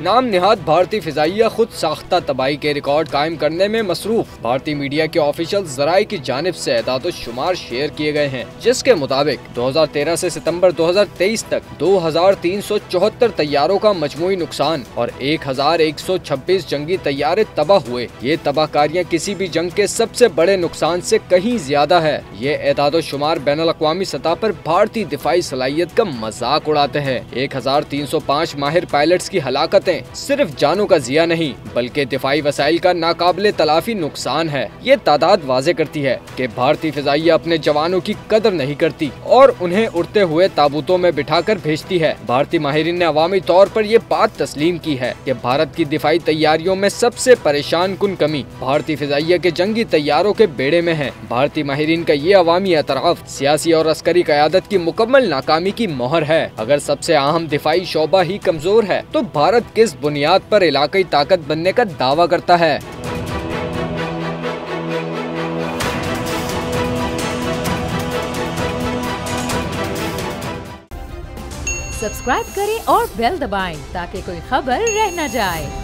नाम निहाद भारतीय फिजाइया खुद साख्ता तबाही के रिकॉर्ड कायम करने में मसरूफ। भारतीय मीडिया के ऑफिशियल जराये की जानिब से एदाद-ओ-शुमार शेयर किए गए हैं, जिसके मुताबिक 2013 से सितंबर 2023 तक 2374 तैयारों का मजमूई नुकसान और 1126 जंगी तैयारे तबाह हुए। ये तबाहकारियाँ किसी भी जंग के सबसे बड़े नुकसान से कहीं ज्यादा है। ये एदाद-ओ-शुमार बैनुल-अक़वामी सतह पर भारतीय दिफाई सलाहियत का मजाक उड़ाते हैं। 1305 माहिर पायलट्स की हलाकतें सिर्फ जानों का जिया नहीं बल्कि दिफाई वसाइल का नाकाबिले तलाफी नुकसान है। ये तादाद वाज़े करती है कि भारतीय फिजाइया अपने जवानों की कदर नहीं करती और उन्हें उड़ते हुए ताबूतों में बिठाकर भेजती है। भारतीय माहिरीन ने अवामी तौर पर ये बात तस्लीम की है कि भारत की दिफाई तैयारियों में सबसे परेशान कुन कमी भारतीय फिजाइया के जंगी तैयारों के बेड़े में है। भारतीय माहिरीन का ये अवामी एतराफ सियासी और अस्करी क़यादत की मुकम्मल नाकामी की मोहर है। अगर सबसे अहम दिफाई शोबा ही कमजोर है तो भारत किस बुनियाद पर इलाकाई ताकत बनने का दावा करता है। सब्सक्राइब करें और बेल दबाएं ताकि कोई खबर रह न जाए।